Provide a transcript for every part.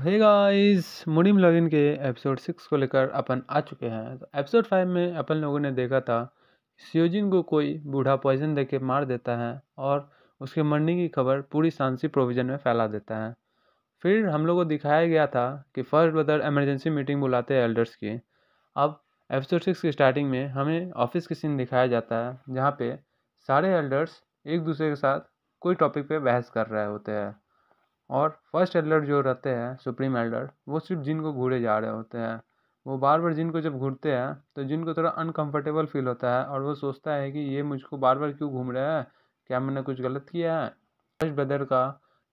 Hey guys, मुनीम login के episode 6 को लेकर अपन आ चुके हैं। तो एपिसोड 5 में अपन लोगों ने देखा था सियोजिन को कोई बूढ़ा पॉइजन देके मार देता है और उसके मरने की खबर पूरी सांसी प्रोविजन में फैला देता है। फिर हम लोग को दिखाया गया था कि फर्स्ट ब्रदर इमरजेंसी मीटिंग बुलाते हैं एल्डर्स की। अब एपिसोड 6 की स्टार्टिंग में हमें ऑफिस की सीन दिखाया जाता है, जहाँ पे सारे एल्डर्स एक दूसरे के साथ कोई टॉपिक पे बहस कर रहे होते हैं। और फर्स्ट एल्डर जो रहते हैं, सुप्रीम एल्डर, वो सिर्फ जिन को घूरे जा रहे होते हैं। वो बार बार जिन को जब घूरते हैं तो जिन को थोड़ा अनकंफर्टेबल फील होता है और वो सोचता है कि ये मुझको बार बार क्यों घूम रहा है, क्या मैंने कुछ गलत किया है। फर्स्ट ब्रदर का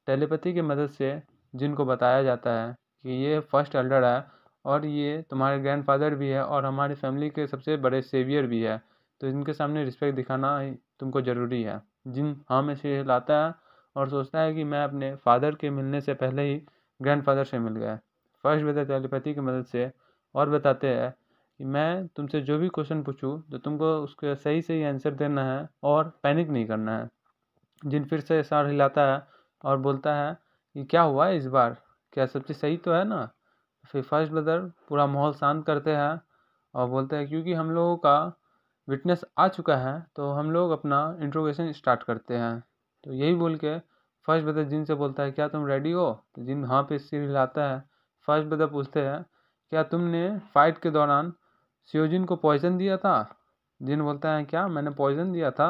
टेलीपैथी की मदद से जिन को बताया जाता है कि ये फर्स्ट एल्डर है और ये तुम्हारे ग्रैंडफादर भी है और हमारी फैमिली के सबसे बड़े सेवियर भी है, तो इनके सामने रिस्पेक्ट दिखाना ही तुमको ज़रूरी है। जिन हाँ में से हिलाता है और सोचता है कि मैं अपने फादर के मिलने से पहले ही ग्रैंडफादर से मिल गया। फर्स्ट ब्रदर टेलीपैथी की मदद से और बताते हैं कि मैं तुमसे जो भी क्वेश्चन पूछूं तो तुमको उसके सही सही आंसर देना है और पैनिक नहीं करना है। जिन फिर से सर हिलाता है और बोलता है कि क्या हुआ है इस बार, क्या सब चीज़ सही तो है ना। फिर फर्स्ट ब्रदर पूरा माहौल शांत करते हैं और बोलते हैं क्योंकि हम लोगों का विटनेस आ चुका है तो हम लोग अपना इंट्रोगेशन स्टार्ट करते हैं। तो यही बोल के फर्स्ट ब्रदर जिन से बोलता है क्या तुम रेडी हो, तो जिन हाँ पे सिर हिलाता है। फर्स्ट ब्रदर पूछते हैं क्या तुमने फाइट के दौरान सियोजिन को पॉइजन दिया था। जिन बोलता है क्या मैंने पॉइजन दिया था,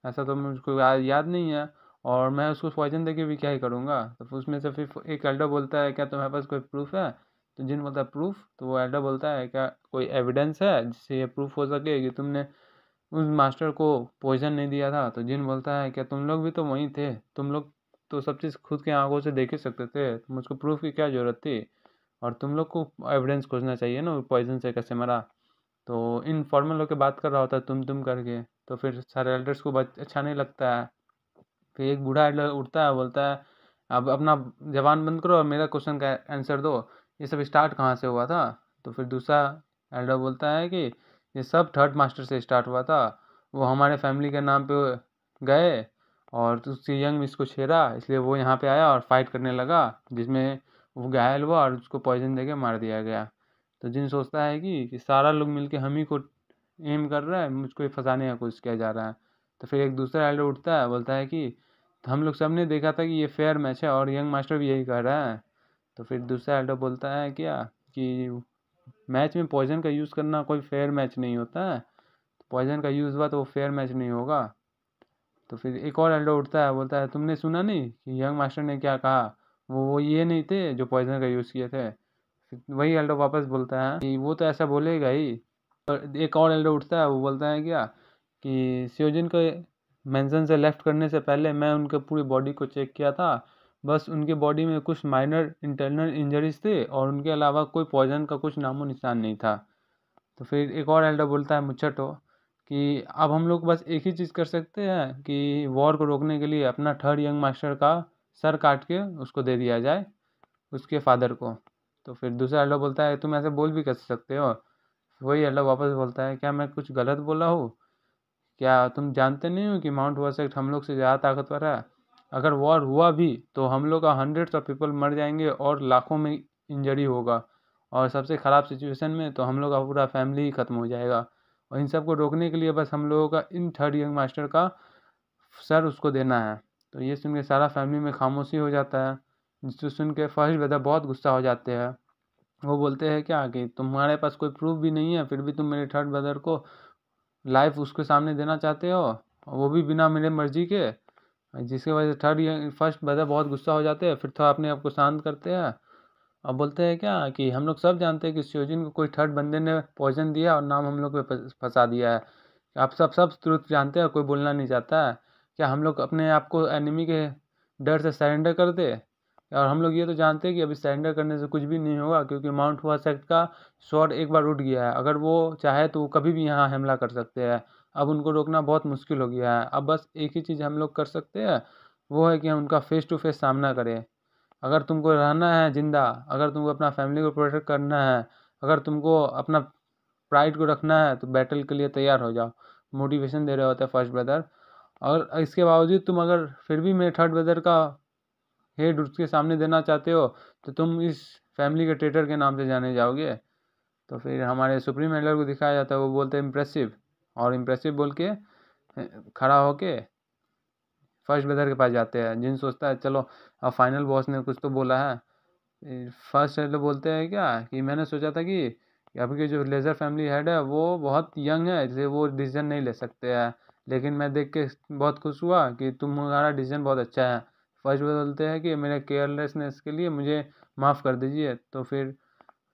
ऐसा तो मुझको याद नहीं है और मैं उसको पॉइजन देके भी क्या ही करूँगा। तो फिर उसमें से फिर एक एल्डर बोलता है क्या तुम्हारे पास कोई प्रूफ है। तो जिन बोलता है प्रूफ, तो वो एल्डर बोलता है क्या कोई एविडेंस है जिससे ये प्रूफ हो सके कि तुमने उस मास्टर को पॉइजन नहीं दिया था। तो जिन बोलता है क्या तुम लोग भी तो वहीं थे, तुम लोग तो सब चीज़ खुद की आंखों से देख ही सकते थे, तो मुझको प्रूफ की क्या ज़रूरत थी और तुम लोग को एविडेंस खोजना चाहिए ना पॉइजन से कैसे मरा। तो इनफॉर्मल होकर बात कर रहा होता है तुम करके, तो फिर सारे एल्डर्स को अच्छा नहीं लगता है। फिर एक बूढ़ा एल्डर उठता है, बोलता है अब अपना जबान बंद करो और मेरा क्वेश्चन का आंसर दो, ये सब स्टार्ट कहाँ से हुआ था। तो फिर दूसरा एल्डर बोलता है कि ये सब थर्ड मास्टर से स्टार्ट हुआ था, वो हमारे फैमिली के नाम पे गए और उसकी यंग मिस को छेड़ा, इसलिए वो यहाँ पे आया और फाइट करने लगा जिसमें वो घायल हुआ और उसको पॉइजन देके मार दिया गया। तो जिन सोचता है कि सारा लोग मिलके हम ही को एम कर रहा है, मुझको फंसाने का कोशिश किया जा रहा है। तो फिर एक दूसरा एल्डर उठता है, बोलता है कि हम लोग सब ने देखा था कि ये फेयर मैच है और यंग मास्टर भी यही कह रहा है। तो फिर दूसरा एल्डर बोलता है क्या कि मैच में पॉइजन का यूज़ करना कोई फेयर मैच नहीं होता है, पॉइजन का यूज़ हुआ तो वो फेयर मैच नहीं होगा। तो फिर एक और एल्डर उठता है, बोलता है तुमने सुना नहीं कि यंग मास्टर ने क्या कहा, वो ये नहीं थे जो पॉइजन का यूज़ किए थे। फिर वही एल्डर वापस बोलता है कि वो तो ऐसा बोलेगा ही। और एक और एल्डर उठता है, वो बोलता है क्या कि सियोजिन को मेंशन से लेफ्ट करने से पहले मैं उनके पूरी बॉडी को चेक किया था, बस उनके बॉडी में कुछ माइनर इंटरनल इंजरीज थे और उनके अलावा कोई पॉइजन का कुछ नामो निशान नहीं था। तो फिर एक और एल्डर बोलता है मुच्छटो कि अब हम लोग बस एक ही चीज़ कर सकते हैं कि वॉर को रोकने के लिए अपना थर्ड यंग मास्टर का सर काट के उसको दे दिया जाए, उसके फादर को। तो फिर दूसरा एल्डर बोलता है तुम ऐसे बोल भी कैसे सकते हो। वही एल्डर वापस बोलता है क्या मैं कुछ गलत बोला हूँ, क्या तुम जानते नहीं हो कि माउंट वर्सेक्ट हम लोग से ज़्यादा ताकतवर है। अगर वॉर हुआ भी तो हम लोग का हंड्रेड्स ऑफ पीपल मर जाएंगे और लाखों में इंजरी होगा, और सबसे ख़राब सिचुएशन में तो हम लोग का पूरा फैमिली ही ख़त्म हो जाएगा। और इन सब को रोकने के लिए बस हम लोगों का इन थर्ड यंग मास्टर का सर उसको देना है। तो ये सुन के सारा फैमिली में खामोशी हो जाता है, जिसको सुन के फर्स्ट ब्रदर बहुत गुस्सा हो जाते हैं। वो बोलते हैं क्या कि तुम्हारे पास कोई प्रूफ भी नहीं है, फिर भी तुम मेरे थर्ड ब्रदर को लाइफ उसके सामने देना चाहते हो, और वो भी बिना मेरे मर्जी के। जिसकी वजह से थर्ड फर्स्ट ब्रदर बहुत गुस्सा हो जाते हैं, फिर थोड़ा अपने आप को शांत करते हैं और बोलते हैं क्या कि हम लोग सब जानते हैं कि सियोजिन को कोई थर्ड बंदे ने पॉइजन दिया और नाम हम लोग पे फंसा दिया है। आप सब ट्रुथ जानते हैं और कोई बोलना नहीं चाहता है। क्या हम लोग अपने आप को एनिमी के डर से सरेंडर कर दे। और हम लोग ये तो जानते हैं कि अभी सरेंडर करने से कुछ भी नहीं होगा, क्योंकि माउंट हुआ सेक्ट का स्वॉर्ड एक बार उठ गया है। अगर वो चाहे तो वो कभी भी यहाँ हमला कर सकते हैं। अब उनको रोकना बहुत मुश्किल हो गया है। अब बस एक ही चीज़ हम लोग कर सकते हैं, वो है कि हम उनका फेस टू फेस सामना करें। अगर तुमको रहना है ज़िंदा, अगर तुमको अपना फैमिली को प्रोटेक्ट करना है, अगर तुमको अपना प्राइड को रखना है तो बैटल के लिए तैयार हो जाओ। मोटिवेशन दे रहे होते हैं फर्स्ट ब्रदर। और इसके बावजूद तुम अगर फिर भी मेरे थर्ड ब्रदर का हेड उसके सामने देना चाहते हो तो तुम इस फैमिली के ट्रेटर के नाम से जाने जाओगे। तो फिर हमारे सुप्रीम एल्डर को दिखाया जाता है, वो बोलते हैं इम्प्रेसिव, और इम्प्रेसिव बोल के खड़ा होके फर्स्ट ब्रदर के पास जाते हैं। जिन सोचता है चलो अब फाइनल बॉस ने कुछ तो बोला है। फर्स्ट एल्डर बोलते हैं क्या कि मैंने सोचा था कि आपकी जो लेज़र फैमिली हेड है वो बहुत यंग है, इसलिए वो डिसीजन नहीं ले सकते हैं, लेकिन मैं देख के बहुत खुश हुआ कि तुम्हारा डिसीजन बहुत अच्छा है। फर्स्ट बोलते हैं कि मेरे केयरलेसनेस के लिए मुझे माफ़ कर दीजिए। तो फिर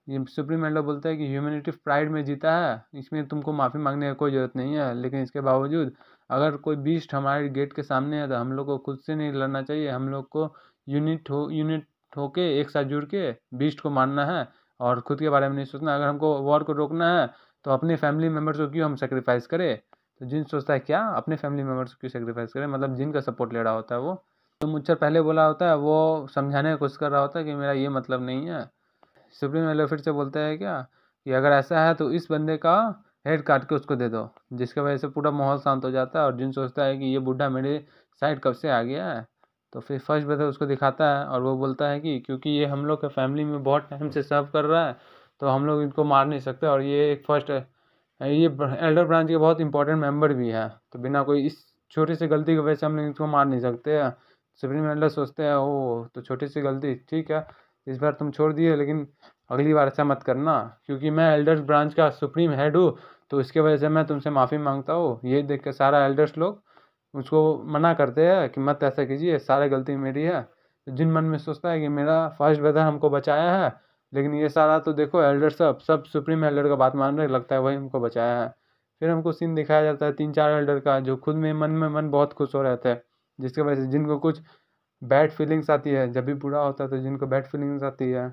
ये सुप्रीम एल्डर बोलता है कि ह्यूमैनिटी प्राइड में जीता है, इसमें तुमको माफ़ी मांगने की कोई ज़रूरत नहीं है, लेकिन इसके बावजूद अगर कोई बीस्ट हमारे गेट के सामने है तो हम लोग को खुद से नहीं लड़ना चाहिए, हम लोग को यूनिट होके एक साथ जुड़ के बीस्ट को मारना है और खुद के बारे में नहीं सोचना। अगर हमको वॉर को रोकना है तो अपने फैमिली मेम्बर्स को क्यों हम सेक्रीफाइस करें। तो जिन सोचता है क्या अपने फैमिली मेम्बर्स को क्यों सेक्रीफाइस करें, मतलब जिन का सपोर्ट ले रहा होता है वो, तो मुझसे पहले बोला होता है वो समझाने की कोशिश कर रहा होता है कि मेरा ये मतलब नहीं है। सुप्रीम एल्डर फिर से बोलता है क्या कि अगर ऐसा है तो इस बंदे का हेड काट के उसको दे दो, जिसकी वजह से पूरा माहौल शांत हो जाता है और जिन सोचता है कि ये बूढ़ा मेरे साइड कब से आ गया है। तो फिर फर्स्ट ब्रदर उसको दिखाता है और वो बोलता है कि क्योंकि ये हम लोग के फैमिली में बहुत टाइम से सर्व कर रहा है तो हम लोग इनको मार नहीं सकते, और ये एक फर्स्ट ये एल्डर ब्रांच के बहुत इंपॉर्टेंट मेंबर भी है, तो बिना कोई इस छोटी सी गलती की वजह से हम लोग इनको मार नहीं सकते। सुप्रीम एल्डर सोचते हैं ओ तो छोटी सी गलती ठीक है, इस बार तुम छोड़ दिए, लेकिन अगली बार ऐसा मत करना, क्योंकि मैं एल्डर्स ब्रांच का सुप्रीम हेड हूँ, तो इसके वजह से मैं तुमसे माफ़ी मांगता हूँ। ये देख के सारा एल्डर्स लोग उसको मना करते हैं कि मत ऐसा कीजिए, सारी गलती मेरी है। तो जिन मन में सोचता है कि मेरा फर्स्ट ब्रदर हमको बचाया है, लेकिन ये सारा तो देखो एल्डर सब सुप्रीम एल्डर का बात मान रहे, लगता है वही हमको बचाया है। फिर हमको सीन दिखाया जाता है 3-4 एल्डर का जो खुद में मन बहुत खुश हो रहे थे, जिसकी वजह से जिनको कुछ बैड फीलिंग्स आती है, जब भी बुरा होता है तो जिनको बैड फीलिंग्स आती है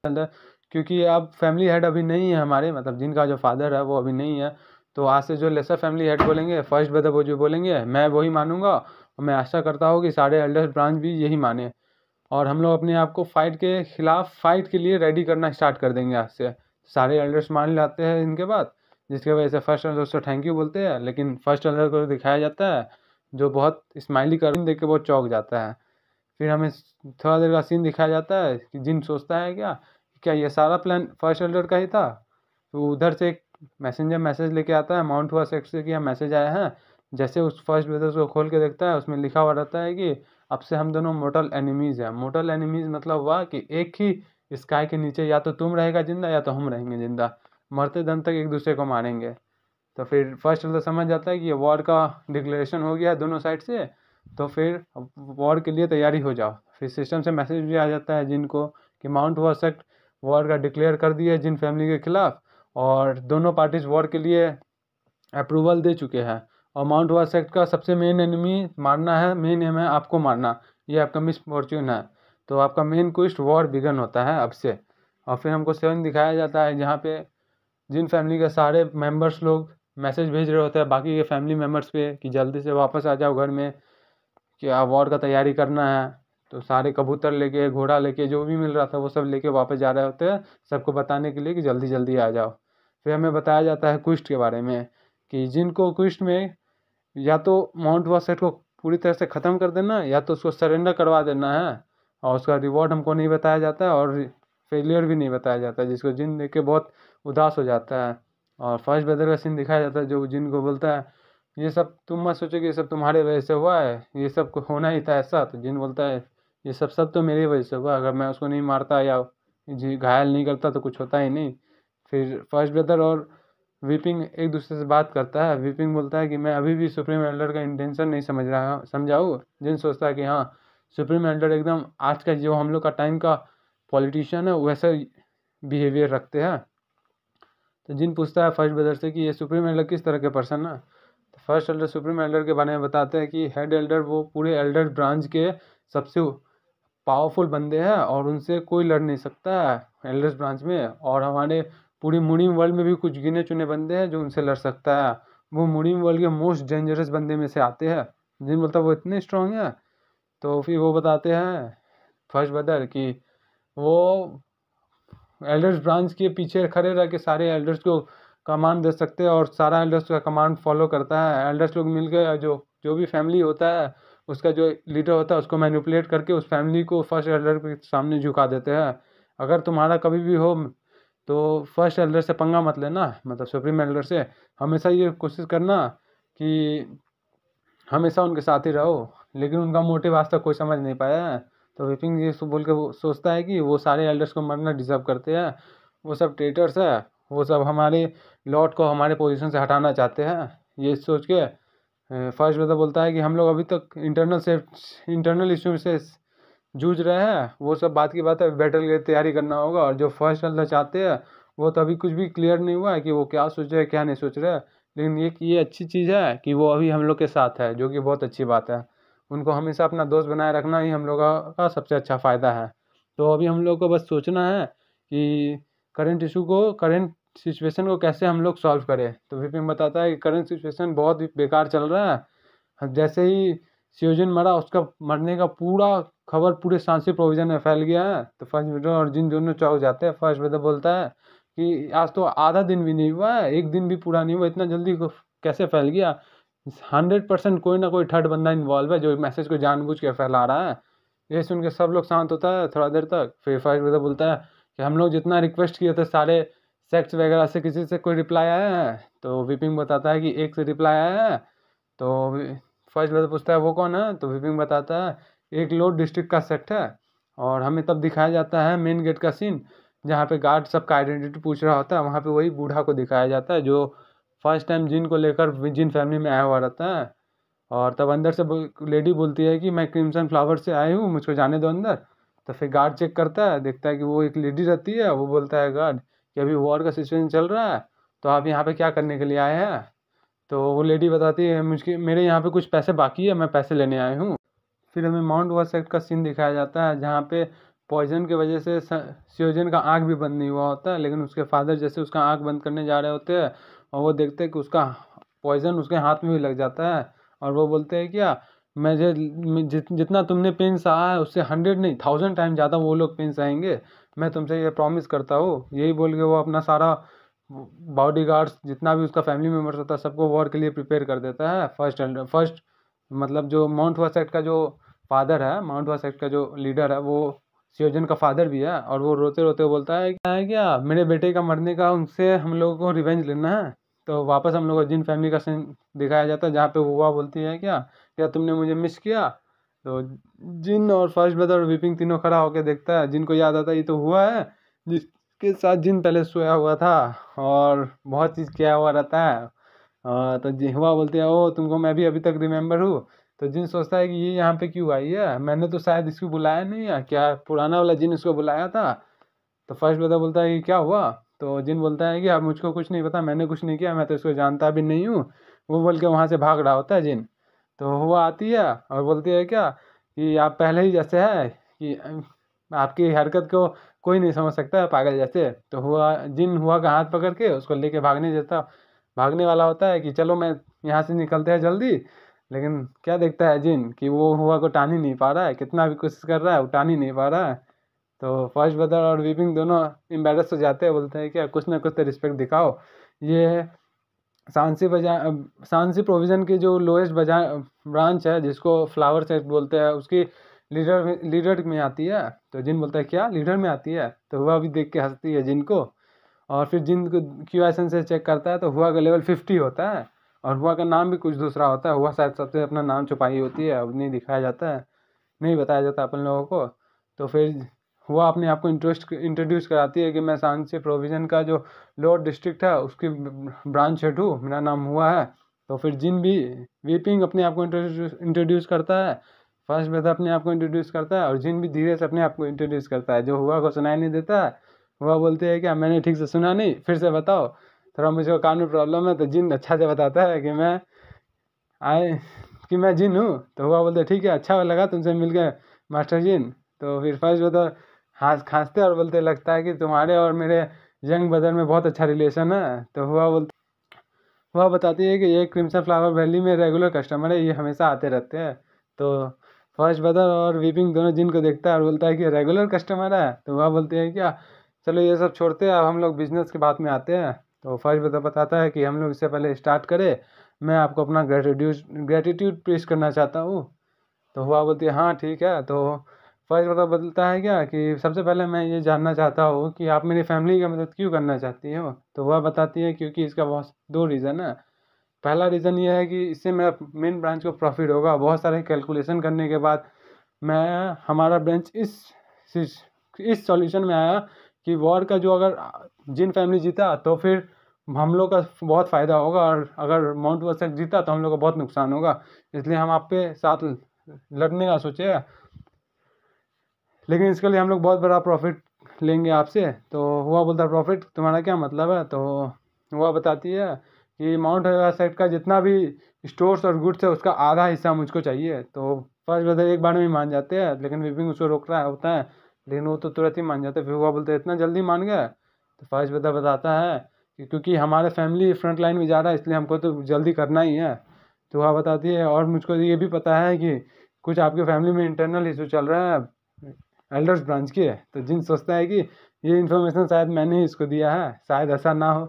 अंदर, क्योंकि अब फैमिली हेड अभी नहीं है हमारे, मतलब जिनका जो फादर है वो अभी नहीं है, तो आज से जो लेसर फैमिली हेड बोलेंगे फर्स्ट ब्रदर वो जो बोलेंगे मैं वही मानूंगा, और मैं आशा करता हूँ कि सारे एल्डर्स ब्रांच भी यही माने, और हम लोग अपने आप को फाइट के खिलाफ फाइट के लिए रेडी करना स्टार्ट कर देंगे आज से। सारे एल्डर्स मान लाते हैं इनके बाद, जिसकी वजह से फर्स्ट एल्डर उसको थैंक यू बोलते हैं, लेकिन फर्स्ट एल्डर को दिखाया जाता है जो बहुत स्माइली कर देख के बहुत चौंक जाता है। फिर हमें थोड़ा देर का सीन दिखाया जाता है कि जिन सोचता है क्या क्या ये सारा प्लान फर्स्ट एल्डर का ही था। तो उधर से एक मैसेंजर मैसेज लेके आता है माउंट हुआ सेक्ट से कि हम मैसेज आया है। जैसे उस फर्स्ट ब्रदर्स को खोल के देखता है उसमें लिखा हुआ रहता है कि अब से हम दोनों मोर्टल एनिमीज़ हैं। मोर्टल एनिमीज़ मतलब हुआ कि एक ही स्काई के नीचे या तो तुम रहेगा जिंदा या तो हम रहेंगे जिंदा, मरते दम तक एक दूसरे को मारेंगे। तो फिर फर्स्ट एल्डर समझ जाता है कि ये वॉर का डिक्लेरेशन हो गया है दोनों साइड से, तो फिर वॉर के लिए तैयारी हो जाओ। फिर सिस्टम से मैसेज भी आ जाता है जिनको कि माउंट हुआ सेक्ट वॉर का डिक्लेयर कर दिया है जिन फैमिली के खिलाफ, और दोनों पार्टीज वॉर के लिए अप्रूवल दे चुके हैं, और माउंट हुआ सेक्ट का सबसे मेन एनिमी मारना है, मेन एम है आपको मारना, ये आपका मिस फॉर्च्यून है। तो आपका मेन क्वेस्ट वॉर बिगन होता है अब से। और फिर हमको सेवन दिखाया जाता है जहाँ पे जिन फैमिली के सारे मेंबर्स लोग मैसेज भेज रहे होते हैं बाकी के फैमिली मेम्बर्स पे कि जल्दी से वापस आ जाओ घर में, क्या वॉर का तैयारी करना है। तो सारे कबूतर लेके घोड़ा लेके जो भी मिल रहा था वो सब लेके वापस जा रहे होते हैं सबको बताने के लिए कि जल्दी जल्दी आ जाओ। फिर हमें बताया जाता है क्विस्ट के बारे में कि जिनको क्विस्ट में या तो माउंट वॉसेट को पूरी तरह से ख़त्म कर देना या तो उसको सरेंडर करवा देना है, और उसका रिवॉर्ड हमको नहीं बताया जाता और फेलियर भी नहीं बताया जाता, जिसको जिन देख के बहुत उदास हो जाता है। और फर्स्ट ब्रदर का सीन दिखाया जाता है जो जिन को बोलता है ये सब तुम मत सोचो कि ये सब तुम्हारे वजह से हुआ है, ये सब होना ही था ऐसा। तो जिन बोलता है ये सब तो मेरी वजह से हुआ, अगर मैं उसको नहीं मारता या जी घायल नहीं करता तो कुछ होता ही नहीं। फिर फर्स्ट ब्रदर और वीपिंग एक दूसरे से बात करता है। वीपिंग बोलता है कि मैं अभी भी सुप्रीम एल्डर का इंटेंशन नहीं समझाऊँ। जिन सोचता है कि हाँ सुप्रीम एल्डर एकदम आज का जो हम लोग का टाइम का पॉलिटिशियन है वैसा बिहेवियर रखते हैं। तो जिन पूछता है फर्स्ट ब्रदर से कि ये सुप्रीम एल्डर किस तरह के पर्सन है, तो फर्स्ट एल्डर सुप्रीम एल्डर के बारे में बताते हैं कि हेड एल्डर वो पूरे एल्डर ब्रांच के सबसे पावरफुल बंदे हैं और उनसे कोई लड़ नहीं सकता है एल्डर्स ब्रांच में, और हमारे पूरी मुनीम वर्ल्ड में भी कुछ गिने चुने बंदे हैं जो उनसे लड़ सकता है। वो मुनीम वर्ल्ड के मोस्ट डेंजरस बंदे में से आते हैं। जिन मतलब वो इतने स्ट्रांग है। तो फिर वो बताते हैं फर्स्ट ब्रदर कि वो एल्डर्स ब्रांच के पीछे खड़े रह के सारे एल्डर्स को कमांड दे सकते हैं और सारा एल्डर्स का कमांड फॉलो करता है। एल्डर्स लोग मिल गए जो जो भी फैमिली होता है उसका जो लीडर होता है उसको मैनिपुलेट करके उस फैमिली को फर्स्ट एल्डर के सामने झुका देते हैं। अगर तुम्हारा कभी भी हो तो फर्स्ट एल्डर से पंगा मत लेना, मतलब सुप्रीम एल्डर से। हमेशा ये कोशिश करना कि हमेशा उनके साथ ही रहो। लेकिन उनका मोटिव आज तक कोई समझ नहीं पाया है। तो विपिन ये बोल के वो सोचता है कि वो सारे एल्डर्स को मरना डिजर्व करते हैं, वो सब ट्रेटर्स है, वो सब हमारे लॉर्ड को हमारे पोजीशन से हटाना चाहते हैं। ये सोच के फर्स्ट ब्रदर बोलता है कि हम लोग अभी तक इंटरनल इशू से जूझ रहे हैं, वो सब बात की बात है, बैटल की तैयारी करना होगा। और जो फर्स्ट एल्डर चाहते हैं वो तो अभी कुछ भी क्लियर नहीं हुआ है कि वो क्या सोच रहे हैं क्या नहीं सोच रहे हैं। लेकिन ये अच्छी चीज़ है कि वो अभी हम लोग के साथ है, जो कि बहुत अच्छी बात है। उनको हमेशा अपना दोस्त बनाए रखना ही हम लोग का सबसे अच्छा फ़ायदा है। तो अभी हम लोग को बस सोचना है कि करंट सिचुएशन को कैसे हम लोग सॉल्व करें। तो विपिन बताता है कि करंट सिचुएशन बहुत ही बेकार चल रहा है। जैसे ही सियोजिन मरा, उसका मरने का पूरा खबर पूरे सांसी प्रोविजन में फैल गया है। तो फर्स्ट ब्रदर और जिन दोनों चौंक जाते हैं। फर्स्ट ब्रदर बोलता है कि आज तो आधा दिन भी नहीं हुआ है, एक दिन भी पूरा नहीं हुआ, इतना जल्दी कैसे फैल गया। 100% कोई ना कोई थर्ड बंदा इन्वॉल्व है जो मैसेज को जानबूझ के फैला रहा है। ये सुन के सब लोग शांत होता है थोड़ा देर तक। फिर फर्स्ट ब्रदर बोलता है कि हम लोग जितना रिक्वेस्ट किए थे सारे सेक्ट्स वगैरह से, किसी से कोई रिप्लाई आया है? तो विपिन बताता है कि एक से रिप्लाई आया है। तो फर्स्ट ब्रदर पूछता है वो कौन है? तो विपिन बताता है एक लोड डिस्ट्रिक्ट का सेक्ट है। और हमें तब दिखाया जाता है मेन गेट का सीन, जहाँ पे गार्ड सबका आइडेंटिटी पूछ रहा होता है। वहाँ पे वही बूढ़ा को दिखाया जाता है जो फर्स्ट टाइम जिन को लेकर जिन फैमिली में आया हुआ रहता है। और तब अंदर से लेडी बोलती है कि मैं क्रिम्सन फ्लावर से आई हूँ, मुझको जाने दो अंदर। तो फिर गार्ड चेक करता है, देखता है कि वो एक लेडी रहती है। वो बोलता है गार्ड कि अभी वॉर का सिचुएशन चल रहा है, तो आप यहाँ पे क्या करने के लिए आए हैं? तो वो लेडी बताती है मुझे मेरे यहाँ पे कुछ पैसे बाकी है, मैं पैसे लेने आई हूँ। फिर हमें माउंट वासेक्ट का सीन दिखाया जाता है, जहाँ पे पॉइजन की वजह से सियोजन का आँख भी बंद नहीं हुआ होता है। लेकिन उसके फादर जैसे उसका आँख बंद करने जा रहे होते हैं और वो देखते हैं कि उसका पॉइजन उसके हाथ में भी लग जाता है। और वो बोलते हैं क्या, जितना तुमने पेन सहा है उससे 100 नहीं 1000 टाइम ज़्यादा वो लोग पेन सहेंगे, मैं तुमसे ये प्रॉमिस करता हूँ। यही बोल के वो अपना सारा बॉडी गार्ड्स जितना भी उसका फैमिली मेम्बर्स होता है सबको वॉर के लिए प्रिपेयर कर देता है। फर्स्ट मतलब जो माउंट वासेक्ट का जो फादर है, माउंट वासेक्ट का जो लीडर है, वो सियोजन का फादर भी है। और वो रोते रोते बोलता है क्या मेरे बेटे का मरने का उनसे हम लोगों को रिवेंज लेना है। तो वापस हम लोग को जिन फैमिली का सीन दिखाया जाता है, जहाँ पे हुआ बोलती है क्या तुमने मुझे मिस किया? तो जिन और फर्स्ट ब्रदर और विपिंग तीनों खड़ा होकर देखता है। जिनको याद आता है ये तो हुआ है जिसके साथ जिन पहले सोया हुआ था और बहुत चीज़ किया हुआ रहता है। तो हुआ बोलते हैं ओ तुमको मैं भी अभी तक रिमेंबर हूँ। तो जिन सोचता है कि ये यहाँ पे क्यों आई है, मैंने तो शायद इसको बुलाया नहीं है, क्या पुराना वाला जिन इसको बुलाया था? तो फर्स्ट ब्रदर बोलता है कि क्या हुआ? तो जिन बोलता है कि अब मुझको कुछ नहीं पता, मैंने कुछ नहीं किया, मैं तो इसको जानता भी नहीं हूँ। वो बोल के वहाँ से भाग रहा होता है जिन। तो हुआ आती है और बोलती है क्या कि आप पहले ही जैसे है कि आपकी हरकत को कोई नहीं समझ सकता है, पागल जैसे। तो हुआ का हाथ पकड़ के उसको लेके भागने वाला होता है कि चलो मैं यहाँ से निकलते हैं जल्दी। लेकिन क्या देखता है जिन कि वो हुआ को टान ही नहीं पा रहा है, कितना भी कोशिश कर रहा है वो टान ही नहीं पा रहा है। तो फर्स्ट ब्रदर और वीपिंग दोनों एम्बेरस हो जाते हैं, बोलते हैं क्या कुछ ना कुछ तो रिस्पेक्ट दिखाओ। ये सांसी प्रोविजन की जो लोएस्ट ब्रांच है जिसको फ्लावर सेक्ट बोलते हैं, उसकी लीडर में आती है। तो जिन बोलता है क्या लीडर में आती है? तो हुआ भी देख के हंसती है जिन को। और फिर जिन को क्यूएसएन से चेक करता है तो हुआ का लेवल 50 होता है। और हुआ का नाम भी कुछ दूसरा होता है। हुआ शायद सबसे अपना नाम छुपाई होती है, अब नहीं दिखाया जाता है, नहीं बताया जाता अपन लोगों को। तो फिर हुआ अपने आप को इंट्रोड्यूस कराती है कि मैं सांची प्रोविजन का जो लोअर डिस्ट्रिक्ट है उसकी ब्रांच हेड हूँ, मेरा नाम हुआ है। तो फिर जिन भी वीपिंग अपने आप को इंट्रोड्यूस करता है, फर्स्ट ब्रदर अपने आप को इंट्रोड्यूस करता है और जिन भी धीरे से अपने आप को इंट्रोड्यूस करता है। जो हुआ को सुनाई नहीं देता है, हुआ बोलते हैं क्या मैंने ठीक से सुना नहीं, फिर से बताओ, थोड़ा मुझे कान में प्रॉब्लम है। तो जिन अच्छा से बताता है कि आए मैं जिन हूँ। तो हुआ बोलते ठीक है, अच्छा लगा तुमसे मिल के मास्टर जिन। तो फिर फर्स्ट ब्रदर खांसते और बोलते लगता है कि तुम्हारे और मेरे यंग ब्रदर में बहुत अच्छा रिलेशन है। तो हुआ बताती है कि ये क्रिम्सन फ्लावर वैली में रेगुलर कस्टमर है, ये हमेशा आते रहते हैं। तो फर्स्ट ब्रदर और वीपिंग दोनों जिन को देखता है और बोलता है कि रेगुलर कस्टमर है। तो वह बोलते हैं क्या चलो ये सब छोड़ते हैं, अब हम लोग बिजनेस की बात में आते हैं। तो फर्स्ट ब्रदर बताता है कि हम लोग इससे पहले स्टार्ट करें, मैं आपको अपना ग्रेटिट्यूड पेश करना चाहता हूँ। तो हुआ बोलती है हाँ ठीक है। तो फर्स्ट बोलता है क्या कि सबसे पहले मैं ये जानना चाहता हूँ कि आप मेरी फैमिली की मदद क्यों करना चाहती हो। तो वह बताती है क्योंकि इसका बहुत 2 रीज़न है। पहला रीज़न ये है कि इससे मेरा मेन ब्रांच को प्रॉफिट होगा। बहुत सारे कैलकुलेशन करने के बाद हमारा ब्रांच इस सॉल्यूशन में आया कि वॉर का जो अगर जिन फैमिली जीता तो फिर हम लोग का बहुत फ़ायदा होगा, और अगर माउंट वर्सक जीता तो हम लोग का बहुत नुकसान होगा। इसलिए हम आप पे साथ लड़ने का सोचे, लेकिन इसके लिए हम लोग बहुत बड़ा प्रॉफिट लेंगे आपसे। तो हुआ बोलता प्रॉफिट तुम्हारा क्या मतलब है। तो हुआ बताती है कि माउंट वर्सक का जितना भी स्टोर्स और गुड्स है उसका आधा हिस्सा मुझको चाहिए। तो फर्स्ट ब्रदर एक बार में ही मान जाते हैं, लेकिन विपिंग उसको रोक रहा होता है, लेकिन वो तो तुरंत ही मान जाते हैं। फिर हुआ बोलते इतना जल्दी मान गया। तो फर्स्ट ब्रदर बताता है कि क्योंकि हमारे फैमिली फ्रंट लाइन में जा रहा है इसलिए हमको तो जल्दी करना ही है। तो वह बताती है और मुझको ये भी पता है कि कुछ आपके फैमिली में इंटरनल इशू चल रहा है एल्डर्स ब्रांच के। तो जिन सोचता है कि ये इन्फॉर्मेशन शायद मैंने ही इसको दिया है, शायद ऐसा ना हो।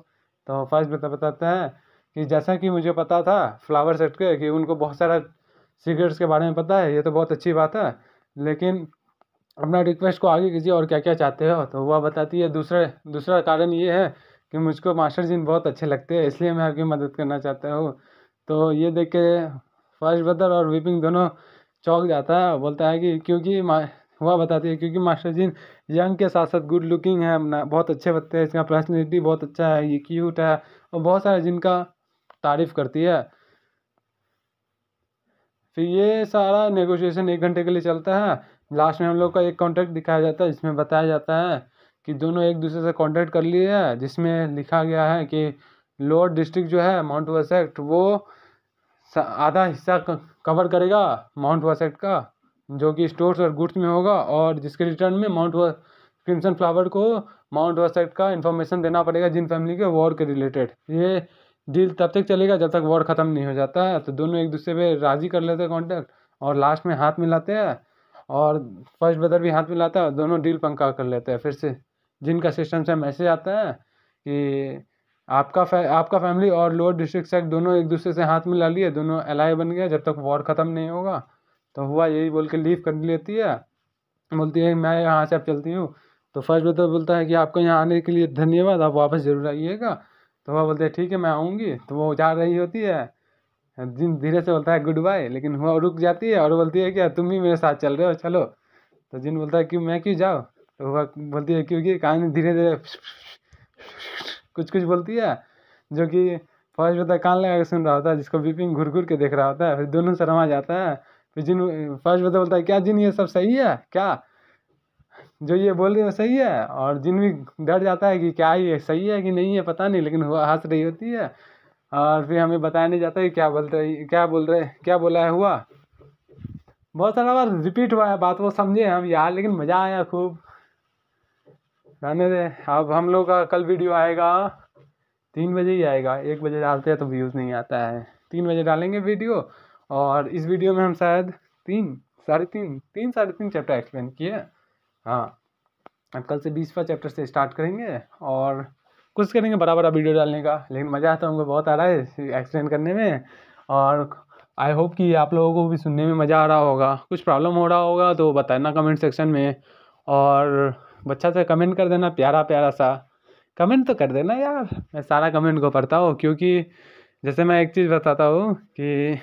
तो फर्स्ट बताता है कि जैसा कि मुझे पता था फ्लावर सेट के कि उनको बहुत सारा सीक्रेट्स के बारे में पता है, ये तो बहुत अच्छी बात है, लेकिन अपना रिक्वेस्ट को आगे कीजिए और क्या क्या चाहते हो। तो वह बताती है दूसरा कारण ये है कि मुझको मास्टर जी बहुत अच्छे लगते हैं, इसलिए मैं आपकी मदद करना चाहता हूँ। तो ये देख के फर्स्ट ब्रदर और विपिंग दोनों चौंक जाता है। बोलता है कि क्योंकि वह बताती है क्योंकि मास्टर जी यंग के साथ साथ गुड लुकिंग है, बहुत अच्छे लगते हैं, इसका पर्सनैलिटी बहुत अच्छा है, ये क्यूट है, और बहुत सारे जिनका तारीफ़ करती है। फिर ये सारा नेगोशिएशन 1 घंटे के लिए चलता है। लास्ट में हम लोग का एक कॉन्ट्रैक्ट दिखाया जाता है जिसमें बताया जाता है कि दोनों एक दूसरे से कॉन्ट्रैक्ट कर लिए है, जिसमें लिखा गया है कि लोअर डिस्ट्रिक्ट जो है माउंट वर्सक वो आधा हिस्सा कवर करेगा माउंट वर्सक का, जो कि स्टोर्स और गुड्स में होगा, और जिसके रिटर्न में क्रिम्सन फ्लावर को माउंट वर्सक का इन्फॉर्मेशन देना पड़ेगा जिन फैमिली के वॉर के रिलेटेड। ये डील तब तक चलेगा जब तक वॉर ख़त्म नहीं हो जाता है। तो दोनों एक दूसरे पे राज़ी कर लेते हैं कॉन्टैक्ट, और लास्ट में हाथ मिलाते हैं, और फर्स्ट ब्रदर भी हाथ मिलाता है, दोनों डील पक्का कर लेते हैं। फिर से जिनका सिस्टम से मैसेज आता है कि आपका फैमिली और लोअर डिस्ट्रिक्ट सेक्ट दोनों एक दूसरे से हाथ मिला लिए, दोनों एलाय बन गया जब तक वॉर ख़त्म नहीं होगा। तो हुआ यही बोल के लीव कर लेती है, बोलती है मैं यहाँ से अब चलती हूँ। तो फर्स्ट ब्रदर बोलता है कि आपको यहाँ आने के लिए धन्यवाद, आप वापस ज़रूर आइएगा। तो वह बोलते हैं ठीक है मैं आऊँगी। तो वो जा रही होती है, जिन धीरे से बोलता है गुड बाय, लेकिन वह रुक जाती है और बोलती है क्या तुम भी मेरे साथ चल रहे हो, चलो। तो जिन बोलता है कि मैं क्यों जाऊँ। तो वह बोलती है क्योंकि कहानी धीरे धीरे कुछ कुछ बोलती है, जो कि फर्स्ट ब्रदर कान लगा के सुन रहा होता है, जिसको विपिंग घूर घूर के देख रहा होता है। फिर दोनों शर्मा जाता है। फिर जिन फर्स्ट ब्रदर बोलता है क्या जिन ये सब सही है क्या, जो ये बोल रही है वो सही है। और जिन भी डर जाता है कि क्या ये सही है कि नहीं है पता नहीं, लेकिन वह हंस रही होती है। और फिर हमें बताया नहीं जाता कि क्या बोला है हुआ। बहुत सारा बार रिपीट हुआ है बात, वो समझे हम यार, लेकिन मज़ा आया खूब। रहने दे। अब हम लोग का कल वीडियो आएगा 3 बजे ही आएगा, 1 बजे डालते हैं तो व्यूज़ नहीं आता है। 3 बजे डालेंगे वीडियो, और इस वीडियो में हम शायद 3 साढ़े 3 चैप्टर एक्सप्लेन किए। हाँ, अब कल से 20वां चैप्टर से स्टार्ट करेंगे, और कोशिश करेंगे बड़ा बड़ा वीडियो डालने का। लेकिन मज़ा आता हमको बहुत आ रहा है एक्सप्लेन करने में, और आई होप कि आप लोगों को भी सुनने में मज़ा आ रहा होगा। कुछ प्रॉब्लम हो रहा होगा तो बताना कमेंट सेक्शन में, और बच्चा से कमेंट कर देना प्यारा प्यारा सा कमेंट तो कर देना यार। मैं सारा कमेंट को पढ़ता हूँ, क्योंकि जैसे मैं एक चीज़ बताता हूँ कि